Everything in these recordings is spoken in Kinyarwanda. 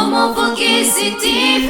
Umuvugizi TV.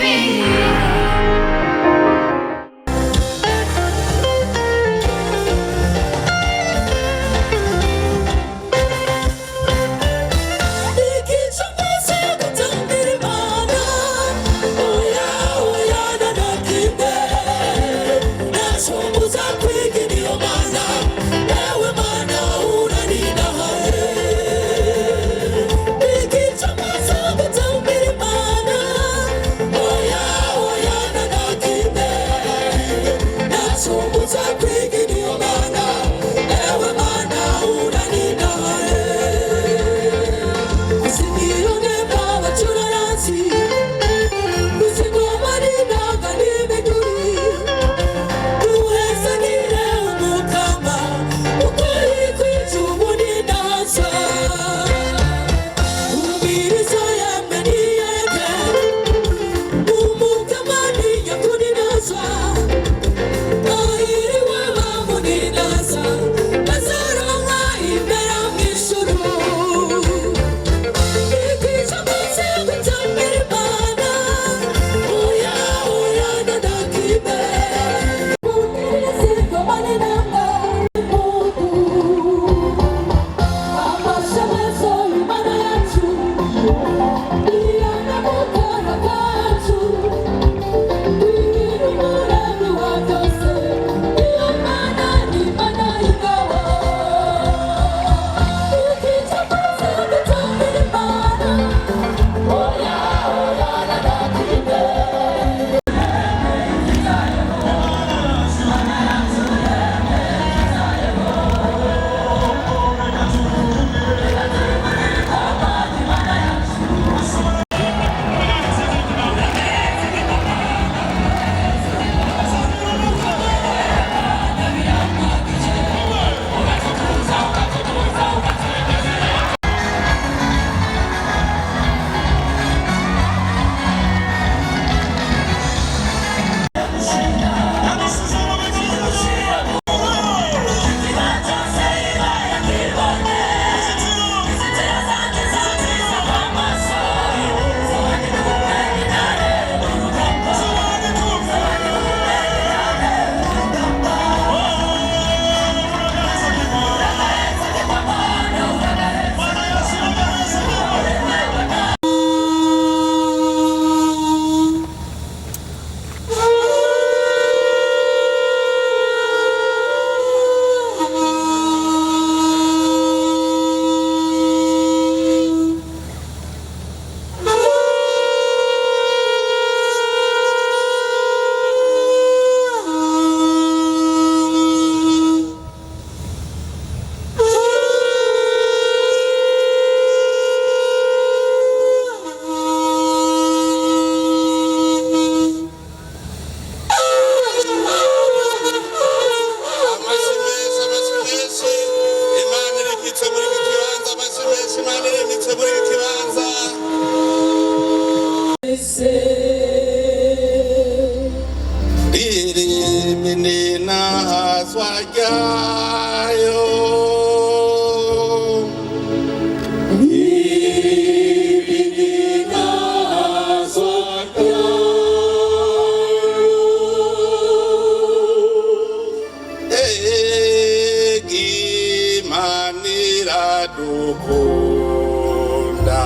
Dukunda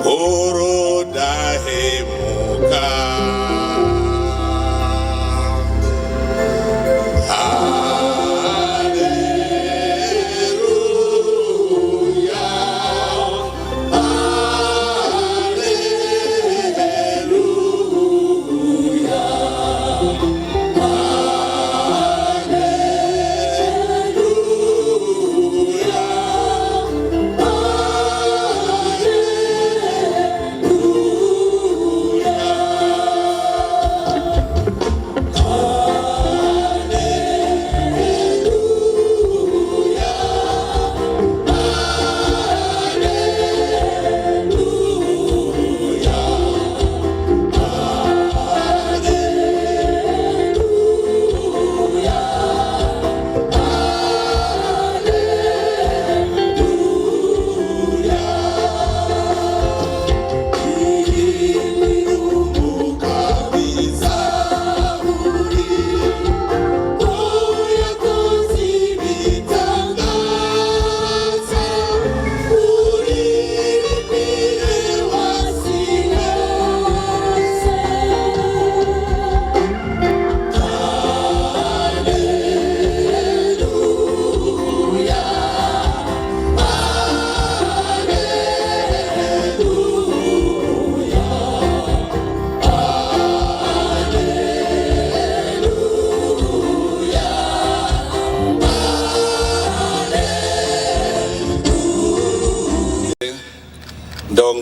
Oro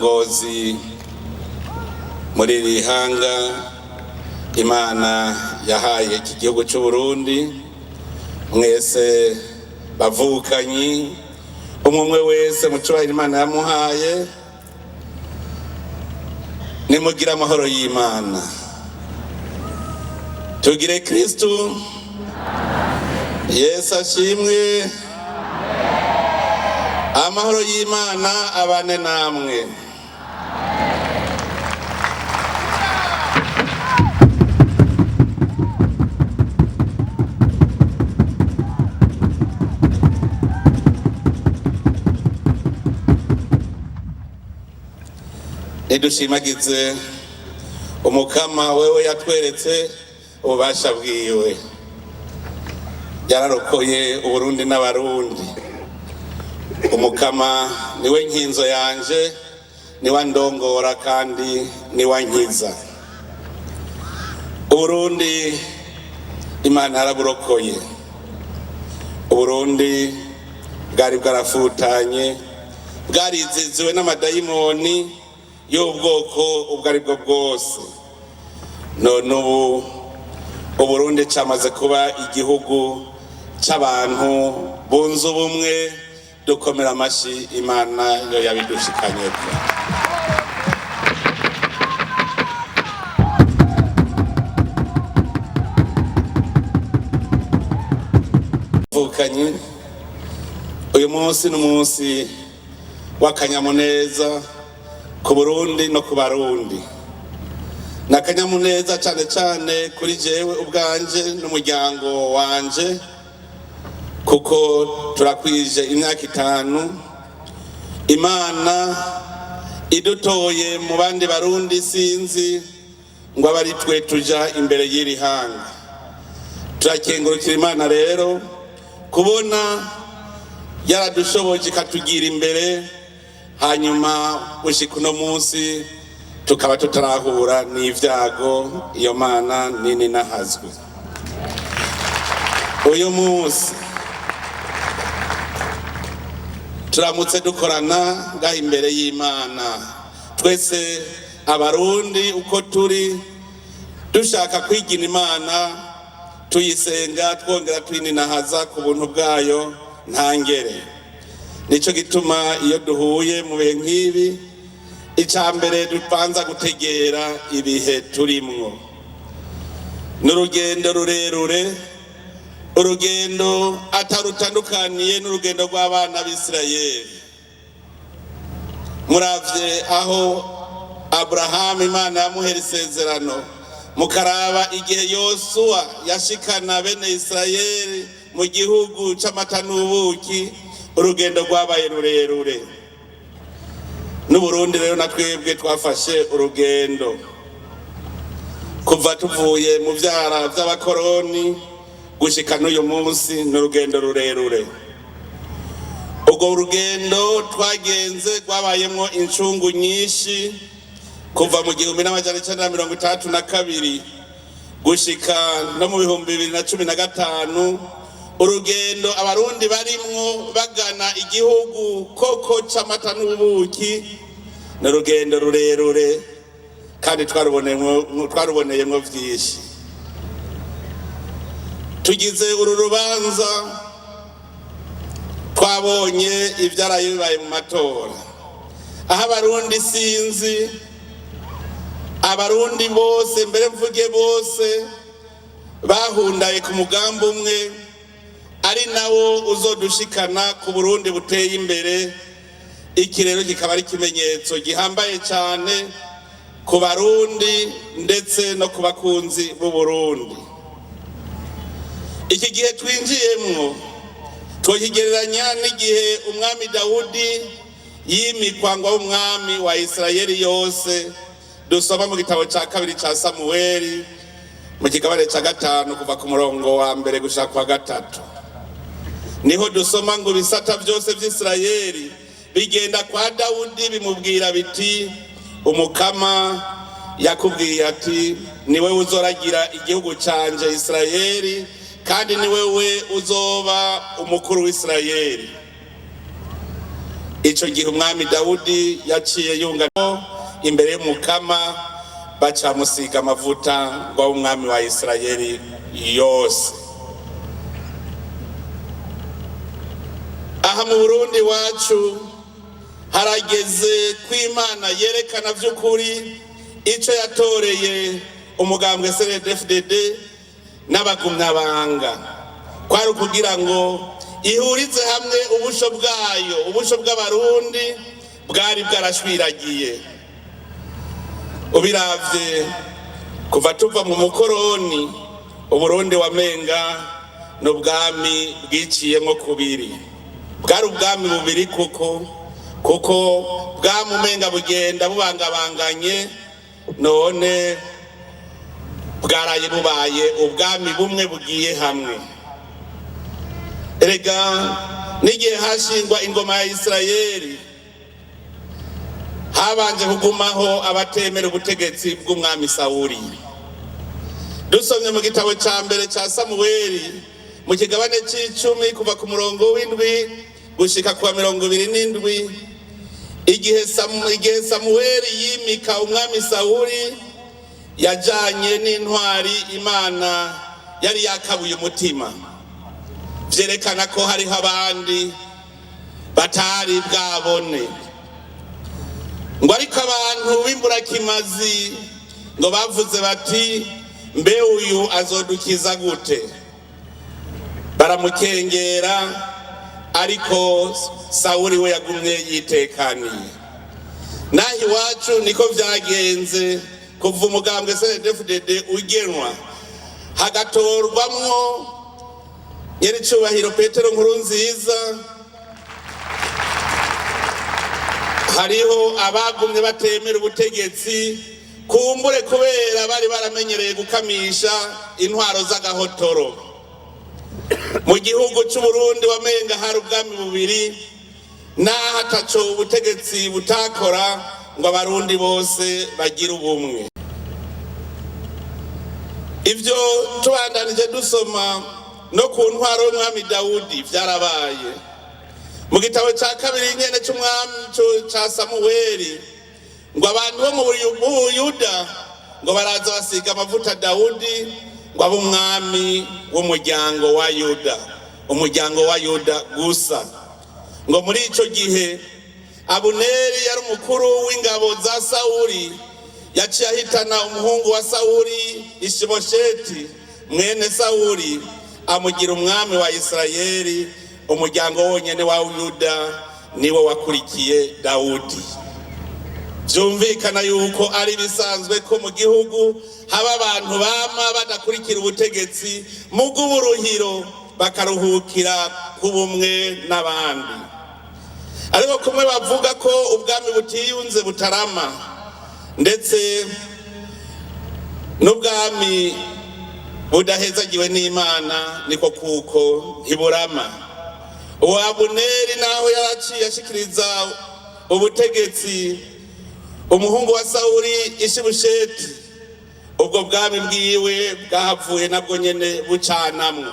ndongozi muri rihanga Imana yahaye iki gihugu cy'u Burundi, mwese bavukanyi, umwe wese mu cyubahiro Imana yamuhaye, nimugira amahoro y'Imana. Tugire Kristo Yesu ashimwe. Amahoro y'Imana abane namwe. Nedushimagize umukama wewe yatweretse ububasha bwiwe, yararokoye Uburundi n'abarundi. Umukama niwe nkinzo yanje, niwe ndongora kandi niwe nkiza. Uburundi Imana yaraburokoye. Uburundi bwari bwarafutanye, bwariziziwe n'amadayimoni y'ubwoko ubwo ari bwo bwose. None ubu Uburundi cyamaze kuba igihugu cy'abantu bunze ubumwe. Dukomera amashi Imana yo yabidushikanye. Vukanyi, uyu munsi n'umunsi w'akanyamuneza ku Burundi no ku Barundi. N'akanyamuneza cyane cyane kuri jewe ubwanje n'umuryango wanje, kuko turakwije imyaka 5 Imana idutoye mu bandi Barundi, sinzi ngo abari twe tuja imbere y'iri hanga. Turakengurukira Imana rero kubona yaradushoboje ikatugira imbere, hanyuma gushika uno munsi tukaba tutarahura n'ivyago. Iyo Mana nini nahazwe. Uyu munsi turamutse dukorana ngaho imbere y'Imana, twese abarundi uko turi, dushaka kwigina Imana, tuyisenga, twongera twininahaza ku buntu bwayo ntangere. Nico gituma iyo duhuye mu bihe nk'ibi, icambere dupanza gutegera ibihe turimwo. N'urugendo rurerure, urugendo atarutandukaniye n'urugendo rw'abana b'Isirayeli. Muravye aho Abraham Imana yamuhera isezerano, mukaraba igihe Yosuwa yashikana bene Isirayeli mu gihugu c'amata n'ubuki, urugendo rwabaye rurerure. N'Uburundi rero natwebwe twafashe urugendo kuva tuvuye mu vyara vy'abakoroni gushika n'uyu munsi, n'urugendo rurerure. Ubwo urugendo twagenze rwabayemwo incungu nyinshi, kuva mu 1962 gushika no mu 2015. Urugendo abarundi barimwo bagana igihugu koko c'amata n'ubuki, n'urugendo rurerure kandi twaruboneyemwo vyinshi. Tugize uru rubanza, twabonye ivyaraye bibaye mu matora, aho abarundi sinzi abarundi bose, mbere mvuge bose, bahundaye ku mugambi umwe, ari nawo uzodushikana ku Burundi buteye imbere. Iki rero kikaba ari ikimenyetso gihambaye cyane ku Barundi ndetse no ku bakunzi b'u Burundi. Iki gihe twinjiyemwo twokigereranya n'igihe umwami Dawudi yimikwa ngo umwami wa Isirayeli yose. Dusoma mu gitabo ca 2 ca Samueli mu kigabane ca 5 kuva ku murongo wa 1 gushika kwa 3. Niho dusoma ngo bisata byose by'Isirayeli bigenda kwa Dawudi bimubwira biti, umukama yakubwiye ati niwe uzoragira igihugu canje Isirayeli, kandi niwe uzoba umukuru w'Isirayeli. ico gihe umwami Dawudi yaciye yunga imbere y'umukama bacamusiga amavuta ngo umwami wa Isirayeli yose. Aha mu Burundi wacu harageze kw'Imana yerekana vy'ukuri ico yatoreye umugambwe CNDD-FDD n'abagumyabanga, kwari kugira ngo ihurize hamwe ubusho bwayo, ubusho bw'abarundi bwari bwarashwiragiye. Ubiravye kuva tuva mu mukoroni, Uburundi wamenga n'ubwami bwiciyemo kubiri. Bwari ubwami bubiri kuko bwamumenga bugenda bubangabanganye, none bwaraye bubaye ubwami bumwe bugiye hamwe. Erega n'igihe hashingwa ingoma ya Isirayeli habanje kugumaho abatemera ubutegetsi bw'umwami Sawuli. Dusomye mu gitabo ca mbere ca Samuweli mu kigabane c'icumi kuva ku murongo w'indwi gushika ku 27, igihe Samuweli yimika umwami Sawuli yajanye n'intwari Imana yari yakabuye umutima. Vyerekana ko hariho abandi batari bwabone, ngo ariko abantu b'imburakimazi ngo bavuze bati mbe uyu azodukiza gute? Baramukengera, ariko Sawuli we yagumye yitekaniye. Nahi iwacu niko vyagenze kuva umugambwe CNDD-FDD ugenwa hagatorwamwo Nyiricubahiro Petero Nkurunziza, hariho abagumye batemera ubutegetsi kumbure kubera bari baramenyereye gukamisha intwaro z'agahotoro. Mu gihugu c'u Burundi wamenga hari ubwami bubiri, naho ataco ubutegetsi butakora ngo abarundi bose bagire ubumwe. Ivyo tubandanije dusoma no ku ntwaro y'umwami Dawudi vyarabaye. Mu gitabo ca kabiri nyene c'umwami ca Samuweli ngo abantu bo mu Buyuda ngo baraza basiga amavuta Dawudi ngo abe umwami w'umuryango wa Yuda, umuryango wa Yuda gusa. Ngo muri ico gihe Abuneri yari umukuru w'ingabo za Sawuli, yaciye ahitana umuhungu wa Sawuli Ishibosheti mwene Sawuli, amugira umwami wa Isirayeli. Umuryango wonyene wa Yuda niwo wakurikiye Dawudi. Vyumvikana yuko ari bisanzwe ko mu gihugu haba abantu bama badakurikira ubutegetsi mu bw'uburuhiro bakaruhukira kubumwe n'abandi. Ariko kumwe bavuga ko ubwami butiyunze butarama, ndetse n'ubwami budahezagiwe n'Imana niko kuko ntiburama. Uwo Abuneri naho yaraciye ashikiriza ubutegetsi umuhungu wa Sawuli Ishibosheti, ubwo bwami bwiwe bwahavuye nabwo nyene bucanamwo.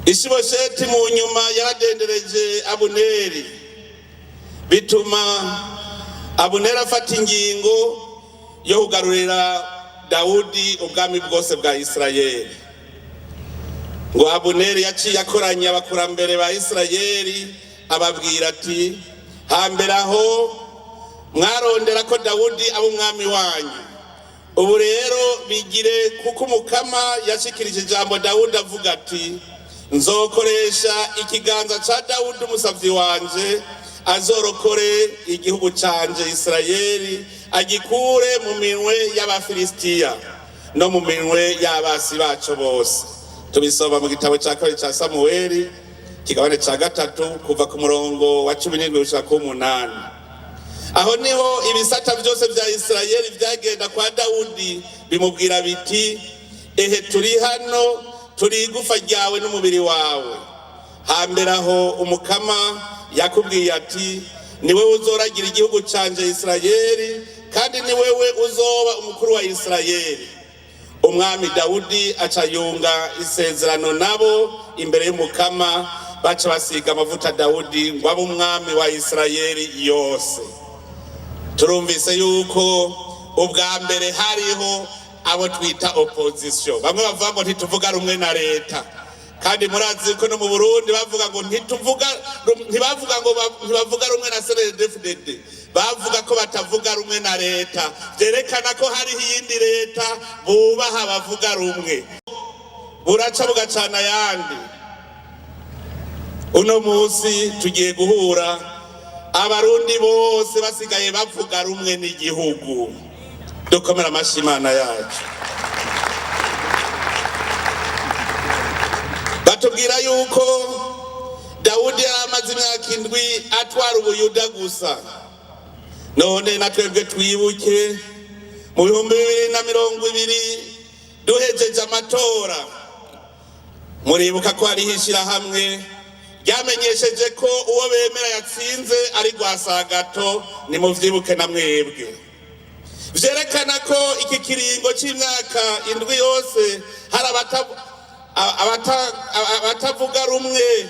Ishibosheti mu nyuma yaradendereje Abuneri, bituma Abuneri afata ingingo yo kugarurira Dawudi ubwami bwose bwa Isirayeli. Ngo Abuneri yaciye akoranya abakurambere ba Isirayeli ababwira ati, hambere aho mwarondera ko Dawudi aba umwami wanyu, ubu rero bigire kuko umukama yashikirije ijambo Dawudi avuga ati, nzokoresha ikiganza ca Dawudi umusavyi wanje azorokore igihugu canje Isirayeli, agikure mu minwe y'Abafilisitiya no mu minwe y'abasi baco bose. Tubisoma mu gitabo ca kabiri ca Samuweli kigabane ca 3 kuva ku murongo wa 17 gushika ku 8. Aho niho ibisata byose vya Isirayeli vyagenda kwa Dawudi bimubwira biti, ehe turi hano, turi igufa ryawe n'umubiri wawe. Hambere aho umukama yakubwiye ati, ni wewe uzoragira igihugu canje Isirayeli, kandi ni wewe uzoba umukuru wa Isirayeli. Umwami Dawudi acayunga isezerano nabo imbere y'umukama, baca basiga amavuta Dawudi ngo abe umwami wa Isirayeli yose. Turumvise yuko ubwa mbere hariho abo twita opposition, bamwe bavuga ngo ntituvuga rumwe na leta, kandi murazi ko no mu Burundi bavuga ngo ntibavuga rumwe na CNDD-FDD, bavuga ko batavuga rumwe na leta, byerekana ko hari iyindi leta bubaha bavuga rumwe. Buraca bugacana ayandi. Uno munsi tugiye guhura abarundi bose basigaye bavuga rumwe n'igihugu. Dukomera amashyi Imana yacu. Batubwira yuko Dawudi yaramaze imyaka 7 atwara Ubuyuda gusa. None natwebwe twibuke mu 2020 duhejeje amatora, muribuka ko ari hishirahamwe ryamenyesheje ko uwo bemera yatsinze ari Rwasagato. Ni muvyibuke na mwebwe. Vyerekana ko iki kiringo c'imyaka 7 yose hari abatavuga rumwe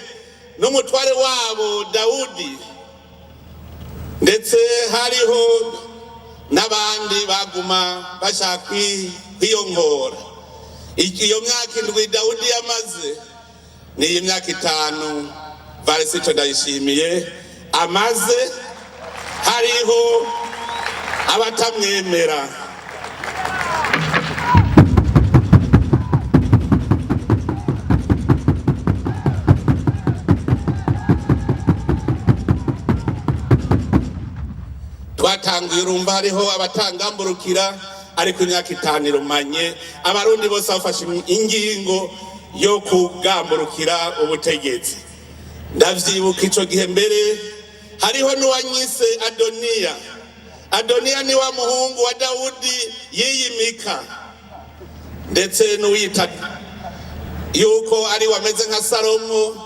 n'umutware wabo Dawudi, ndetse hariho n'abandi baguma bashaka kwiyongora. Iyo myaka 7 Dawudi yamaze ni imyaka 5 Varisito Ndayishimiye amaze. Hariho abatamwemera. Twatanguye urumva hariho abatangamburukira, ariko imyaka 5 irumanye abarundi bose bafashe ingingo yo kugamburukira ubutegetsi. Ndavyibuka ico gihe mbere hariho n'uwanyise Adoniya ni wa muhungu wa Dawudi yiyimika, ndetse n'uwita yuko ari wameze nka Salomo.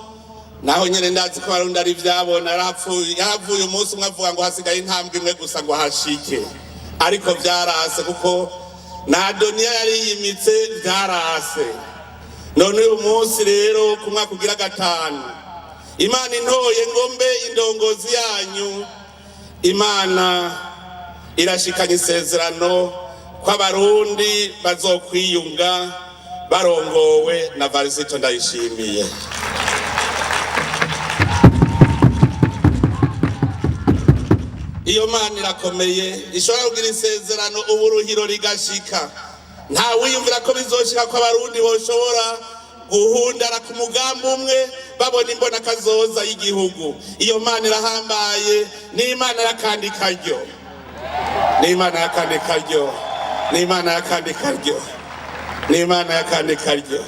Naho nyene ndazi ko abarundi ari vyabona yaravuye umunsi umwe avuga ngo hasigaye intambwe imwe gusa ngo hashike, ariko vyarase kuko na Adoniya yari yimitse, vyarase. None uyu munsi rero ku mwaka ugira 5 Imana intoye ngombe indongozi yanyu, Imana irashikanye isezerano ko abarundi bazokwiyunga barongowe na Varisito Ndayishimiye. Iyo Mana irakomeye, ishobora kugira isezerano uburuhiro rigashika. Nta wiyumvira ko bizoshika ko abarundi boshobora guhundara ku mugambi umwe babona imbona kazoza y'igihugu. Iyo Mana irahambaye, ni Imana yakandi karyo, ni Imana yakandi karyo, ni Imana yakandi karyo, ni Imana yakandi karyo.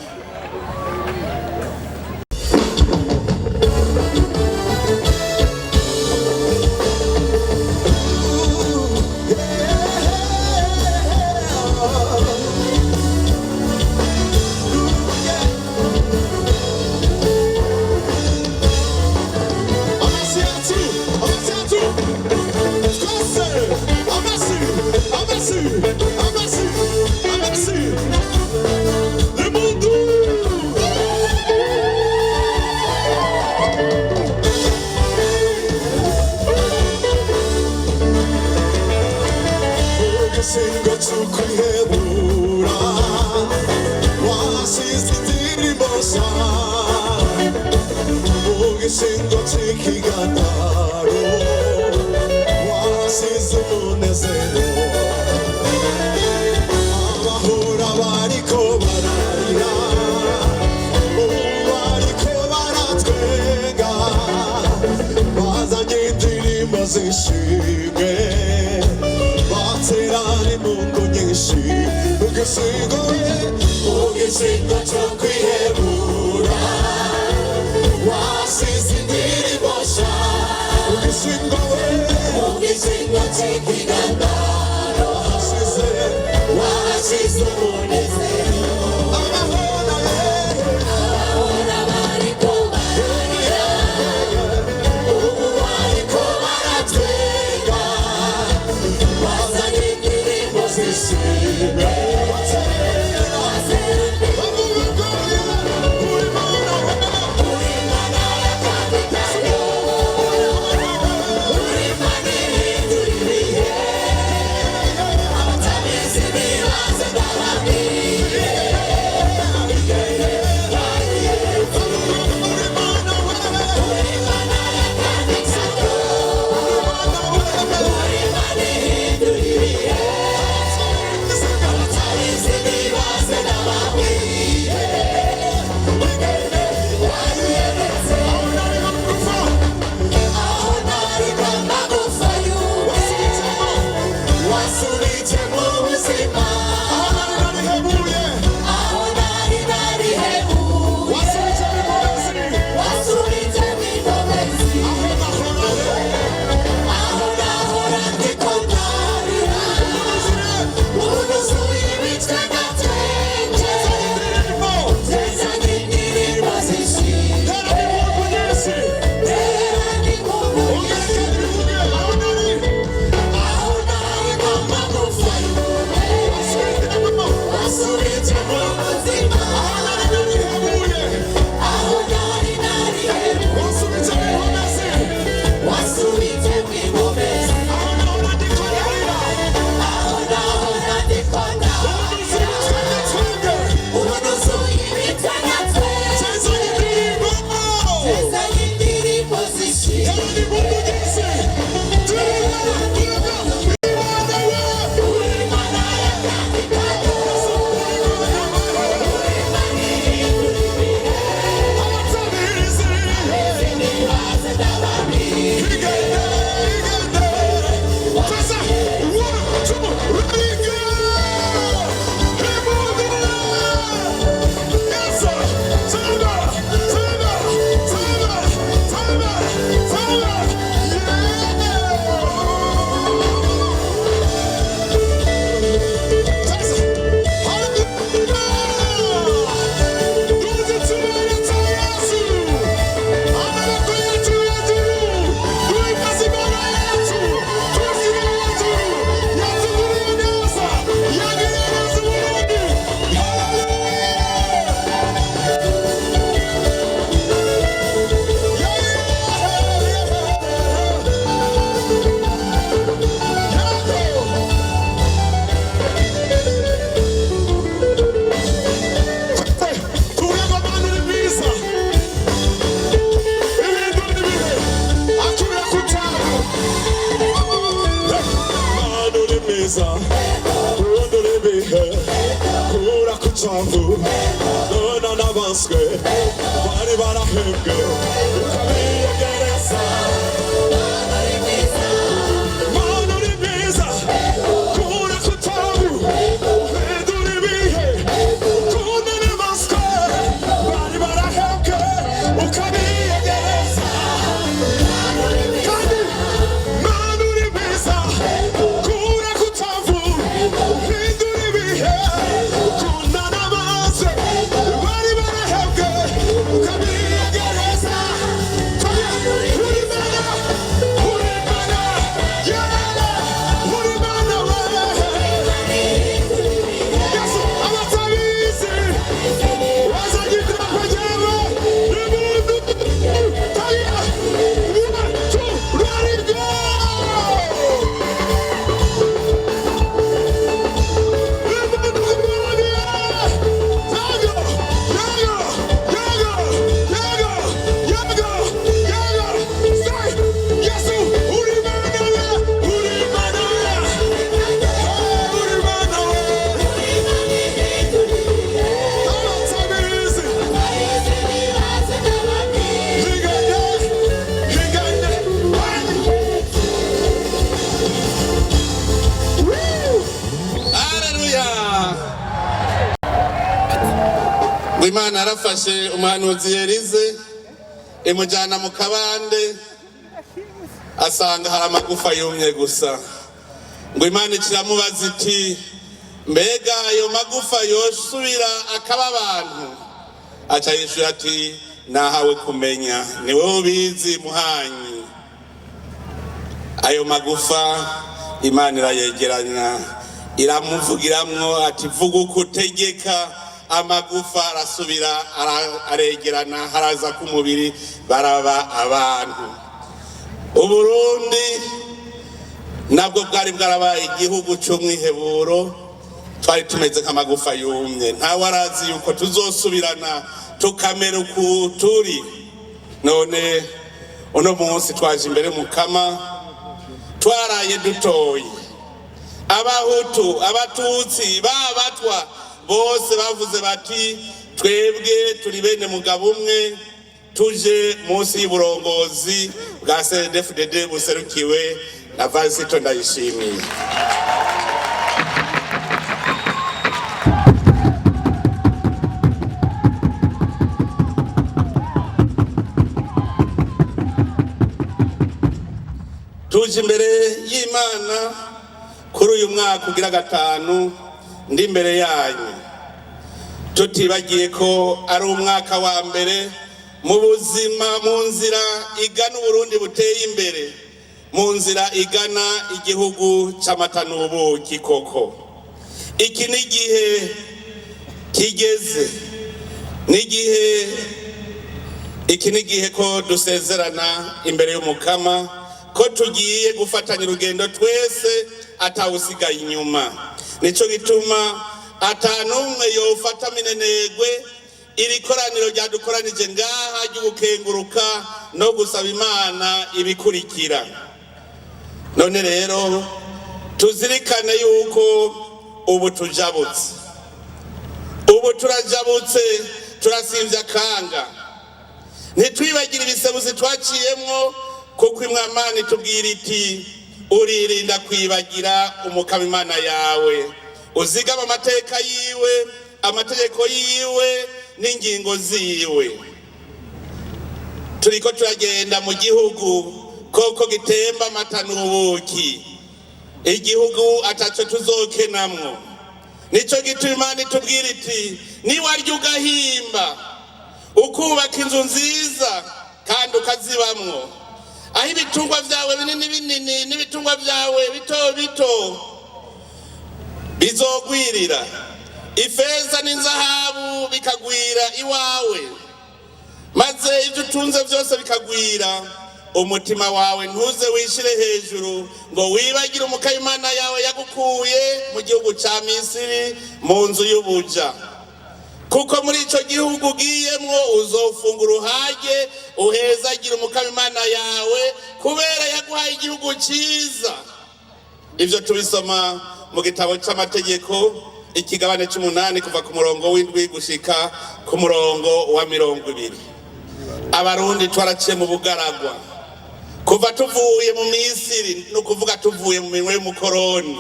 mwiza uhindura ibihe kura ku cambu none n'abaswe bari barahebwe ukabiyegereza Mana uri mwiza kura ku cambu uhindura ibihe none n'abaswe bari barahebwe ukabiyegereza kandi Mana uri mwiza kura ku cambu uhindura ibihe none n'abaswe bari barahebwe ukabiyegereza Imana arafashe umuhanuzi Elize imujyana mu kabande asanga hari amagufa yumye gusa ngo Imana ikiramubaza iti mbega ayo magufa yosubira akaba abantu aca yishura ati nahawe kumenya ni wowe ubizi muhanyi ayo magufa Imana irayegeranya iramuvugiramwo ati vuga uko utegeka amagufa arasubira aregerana haraza ku mubiri baraba abantu Uburundi nabwo bwari bwarabaye igihugu cy'umwiheburo twari tumeze nk'amagufa yumye nta warazi yuko tuzosubirana tukamera uku turi none uno munsi twaje imbere mukama twaraye dutoye abahutu abatutsi babatwa bose bavuze bati twebwe turi bene mugabo umwe tuje munsi y'uburongozi bwa CNDD-FDD buserukiwe na Varisito Ndayishimiye tuje imbere y'Imana kuri uyu mwaka ugira gatanu ndi imbere yanyu tutibagiye ko ari umwaka wa mbere mu buzima mu nzira igana Uburundi buteye imbere mu nzira igana igihugu c'amata n'ubuki koko iki ni igihe kigeze iki ni igihe ko dusezerana imbere y'umukama ko tugiye gufatanya urugendo twese atawusigaye inyuma nico gituma atanumwe yofata minenegwe iri koraniro ryadukoranije ngaha ry'ubukenguruka no gusaba Imana ibikurikira none rero tuzirikane yuko ubu tujabutse ubu turajabutse turasivya kanga ntitwibagire ibisebuzi twaciyemwo kuko Imana itubwira iti uririnda kwibagira umukama Imana yawe uzigama amateka yiwe amategeko yiwe n'ingingo ziwe turiko turagenda mu gihugu koko gitemba amata n'ubuki igihugu ataco tuzokenamwo nico gituma Imana itubwira iti niwarya ugahimba ukubaka inzu nziza kandi ukazibamwo aho ibitungwa vyawe binini binini n'ibitungwa vyawe bito bito bizogwirira ifeza n'inzahabu bikagwira iwawe maze ibyo utunze byose bikagwira umutima wawe ntuze wishire hejuru ngo wibagire umukama Imana yawe yagukuye mu gihugu ca Misiri mu nzu y'ubuja kuko muri ico gihugu giyemwo uzofungura uhage uhezagira umukama Imana yawe kubera yaguhaye igihugu ciza ivyo tubisoma mu gitabo c'amategeko ikigabane c'8 kuva ku murongo w'indwi gushika ku murongo wa 20. Abarundi twaraciye mu bugaragwa kuva tuvuye mu Misiri, no kuvuga tuvuye mu minwe y'umukoroni,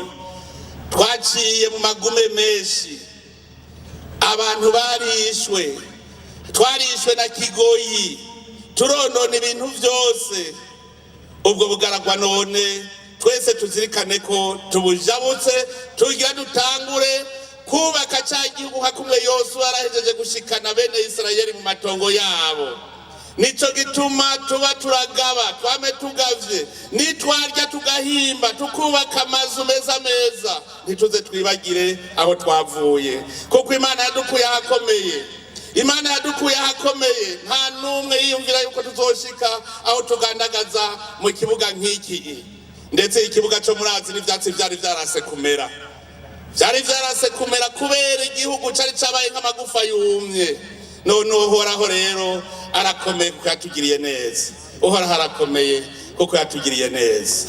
twaciye mu magume menshi, abantu barishwe, twarishwe na kigoyi, turonona ibintu vyose. Ubwo bugaragwa none twese tuzirikane ko tubujabutse, tugira dutangure kubaka ca gihugu hakumwe Yosuwa arahejeje gushikana bene Isirayeli mu matongo yabo. Nico gituma tuba turagaba, twame tugavye, nitwarya tugahimba, tukubaka amazu meza, ntituze twibagire aho twavuye, kuko Imana yadukuye ahakomeye. Imana yadukuye ahakomeye, nta numwe yiyumvira yuko tuzoshika aho tugandagaza mu kibuga nk'iki. Ndetse ikibuga cyo murazi n'ivyatsi vyari vyarase kumera, kubera igihugu cari cabaye nk'amagufa yumye. None Uhoraho rero arakomeye kuko yatugiriye neza. Uhoraho arakomeye kuko yatugiriye neza.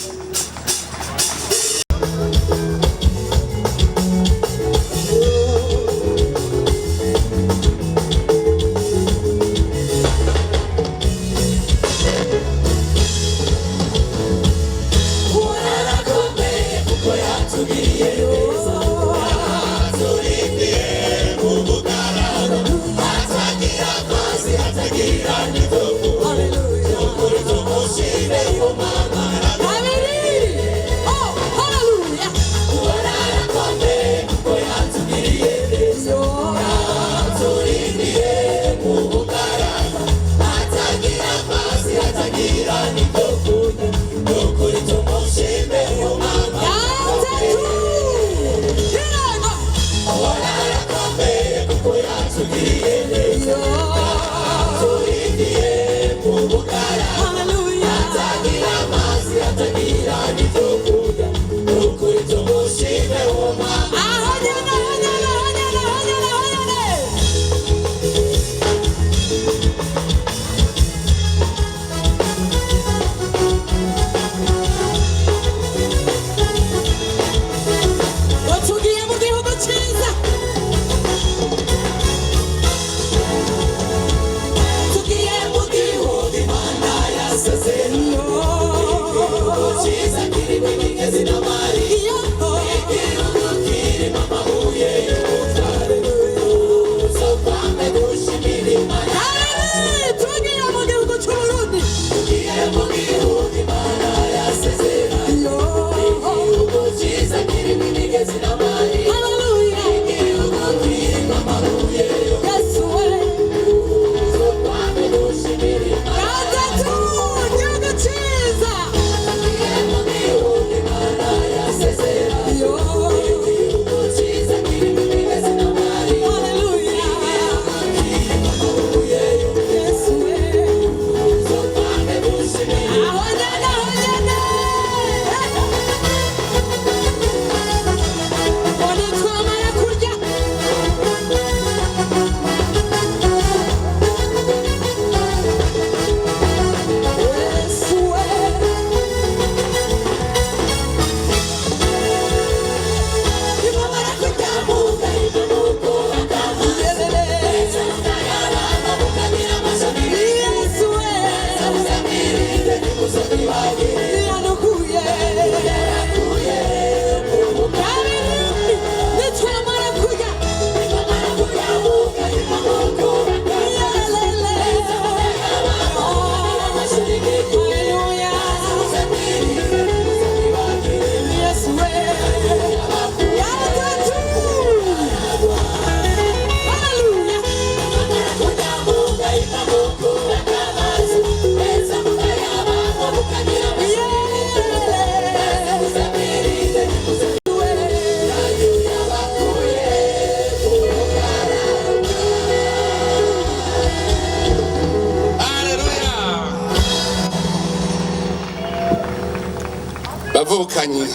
bavukanye,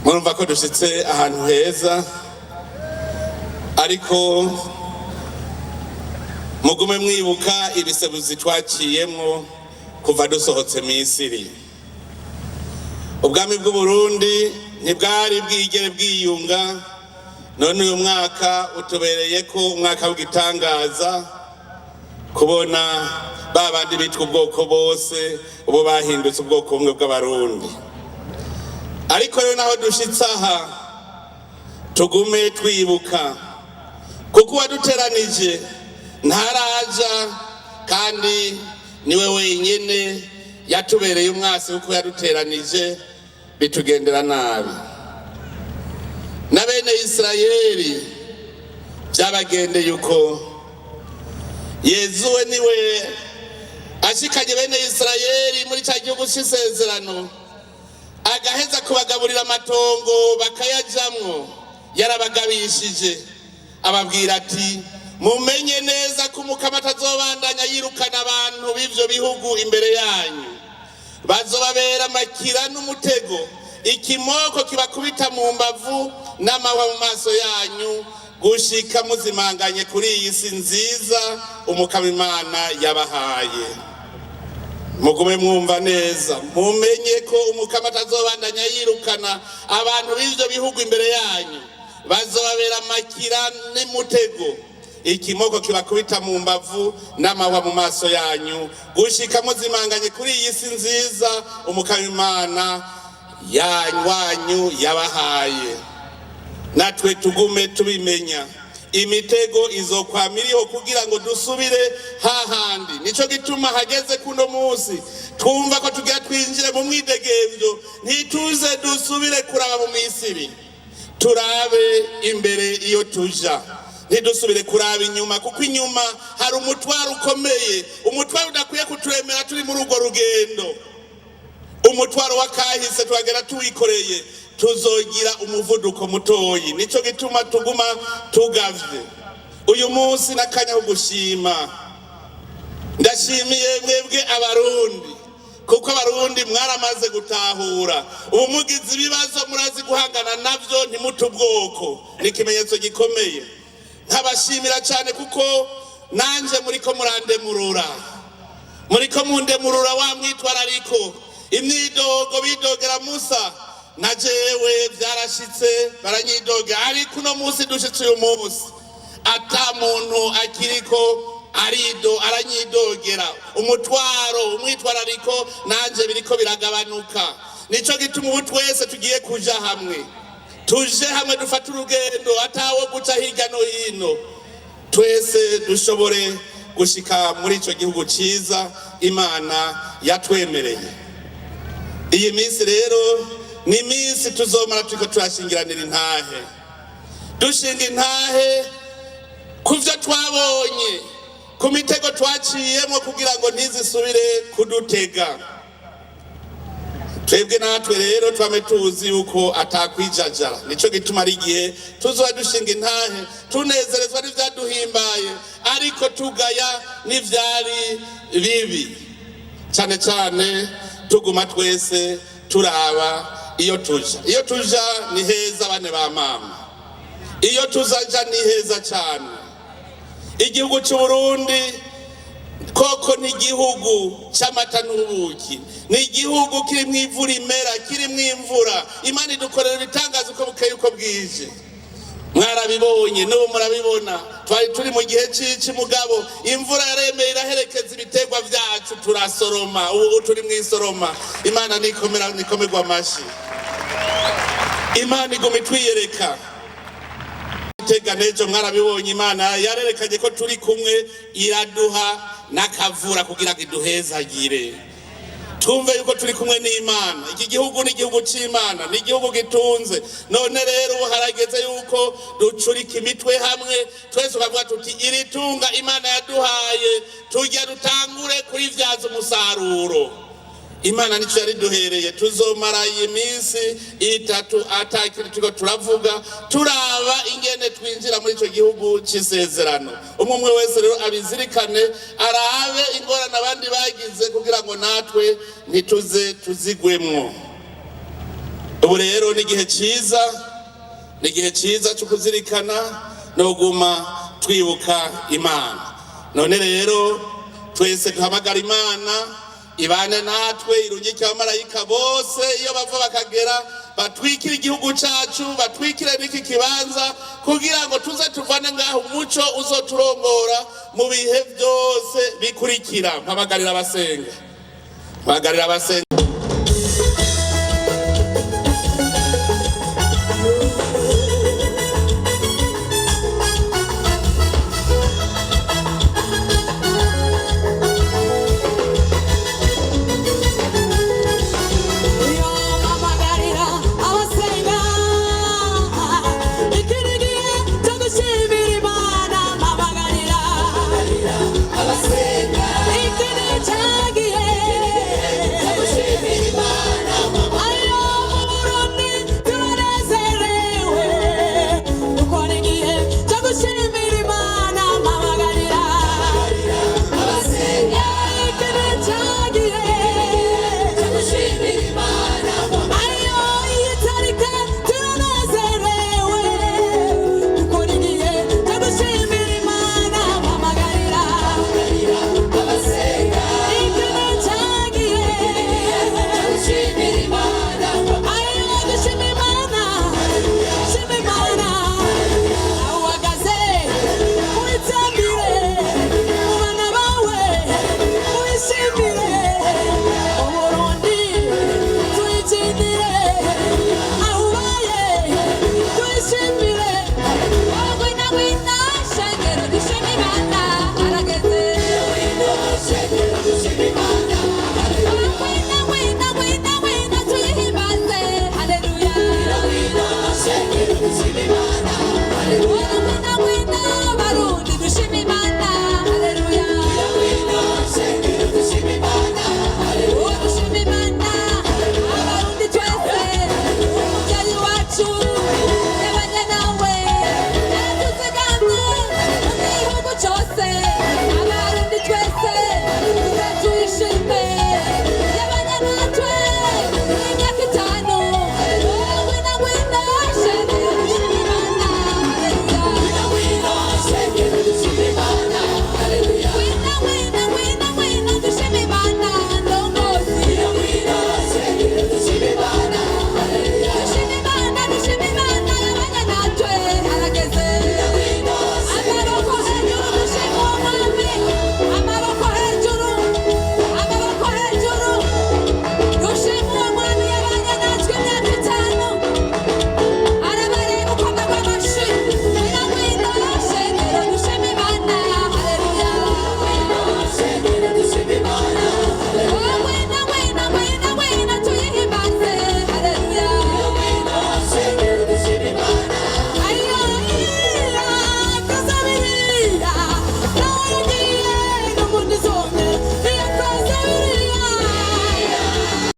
murumva ko dushitse ahantu heza, ariko mugume mwibuka ibisebuzi twaciyemwo kuva dusohotse Misiri. ubwami bw'u Burundi ntibwari bwigere bwiyunga, none uyu mwaka utubereye ko umwaka w'igitangaza, kubona babandi bitwa ubwoko bose ubu bahindutse ubwoko bumwe bw'abarundi. Ariko rero naho dushitse aha tugume twibuka, kuko waduteranije ntaraja kandi niwe wenyene yatubereye umwasi, kuko yaduteranije bitugendera nabi. Na bene Isirayeli byabagendeye uko. Yezu we niwe ashikanye bene Isirayeli muri cya gihugu cy'isezerano, agaheza kubagaburira amatongo bakayajamwo. Yarabagabishije ababwira ati, mumenye neza ko Umukama atazobandanya yirukana abantu b'ivyo bihugu imbere yanyu, bazobabera amakira n'umutego, ikimoko kibakubita mu mbavu n'amahwa mu maso yanyu, gushika muzimanganye kuri iyi si nziza Umukama Imana yabahaye. Mugume mwumva neza, mumenye ko Umukama atazobandanya yirukana abantu b'ivyo bihugu imbere yanyu, bazobabera amakira n'umutego, ikimoko kibakubita mu mbavu n'amahwa mu maso yanyu, gushika muzimanganye kuri iyi si nziza Umukama Imana yanyu yabahaye. Natwe tugume tubimenya, imitego izokwamiriho kugira ngo dusubire hahandi. Nico gituma hageze kuno munsi twumva ko tugira twinjire mu mwidegevyo, ntituze dusubire kuraba mu Misiri, turabe imbere iyo tuja, ntidusubire kuraba inyuma, kuko inyuma hari umutwaro ukomeye, umutwaro udakwiye kuturemera turi muri urwo rugendo. Umutwaro wakahise twagera tuwikoreye, tuzogira umuvuduko mutoyi. Nico gituma tuguma tugavye. Uyu munsi nakanya ho gushima, ndashimiye mwebwe abarundi, kuko abarundi mwaramaze gutahura, ubu mugize ibibazo murazi guhangana navyo, ntimuta ubwoko. Ni ikimenyetso gikomeye. Nkabashimira cyane kuko nanje muriko murandemurura, muriko mundemurura wa mwitwarariko. Imyidogo bidogera Musa na jewe byarashitse baranyidogera, ariko uno munsi dushitse uyu munsi ata muntu akiriko aranyidogera. Umutwaro umwitwarariko nanje biriko biragabanuka. Nico gituma ubu twese tugiye kuja hamwe, tuje hamwe dufata urugendo, atawo guca hirya no hino, twese dushobore gushika muri ico gihugu ciza Imana yatwemereye. Iyi minsi rero ni minsi tuzomara turiko turashingiranira intahe, dushinga intahe kuvyo twabonye, ku mitego twaciyemo, kugira ngo ntizisubire kudutega. Twebwe natwe rero twame tuzi yuko atakwijajara. Nico gituma ari igihe tuzoba dushinga intahe, tunezerezwa n'ivyaduhimbaye, ariko tugaya n'ivyari bibi. Cyane cyane tuguma twese turaba iyo tuja. Iyo tuja ni heza bane ba mama, iyo tuzaja ni heza cyane. Igihugu cy'u Burundi koko ni igihugu cy'amata n'ubuki, ni igihugu kiri mu ivura imera, kiri mu imvura. Imana idukorera ibitangaza uko bukeye uko bwije. Mwarabibonye n'ubu murabibona, twari turi mu gihe c'ici mugabo imvura yaremeye iraherekeza ibiterwa vyacu, turasoroma. Ubu turi mu isoroma. Imana nikomerwa amashi. Imana iguma itwiyereka. Tega nejo mwarabibonye, Imana yarerekanye ko turi kumwe, iraduha nakavura kugira ngo iduhezagire. Twumve yuko turi kumwe n'Imana. Iki gihugu ni igihugu c'Imana, ni igihugu gitunze. None rero harageze yuko ducurika imitwe hamwe, twese ukavuga tuti iri tunga Imana yaduhaye tujya dutangure kurivyaza umusaruro. Imana nico yariduhereye. Tuzomara iyi minsi itatu atakiri tuko turavuga, turaba ingene twinjira muri ico gihugu c'isezerano. Umwe wese rero abizirikane, arabe ingorane abandi bagize, kugira ngo natwe ntituze tuzigwemwo. Ubu rero ni igihe ciza cyo kuzirikana no guma twibuka Imana. None rero twese duhamagara Imana ibane natwe, irungike abamarayika bose iyo bava bakagera, batwikire igihugu cacu, batwikire n'iki kibanza, kugira ngo tuze tuvane ngaho umuco uzoturongora mu bihe byose bikurikira. Mpabagarira abasenga, mpabagarira abasenga.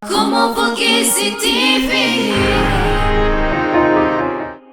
Como Foguece TV.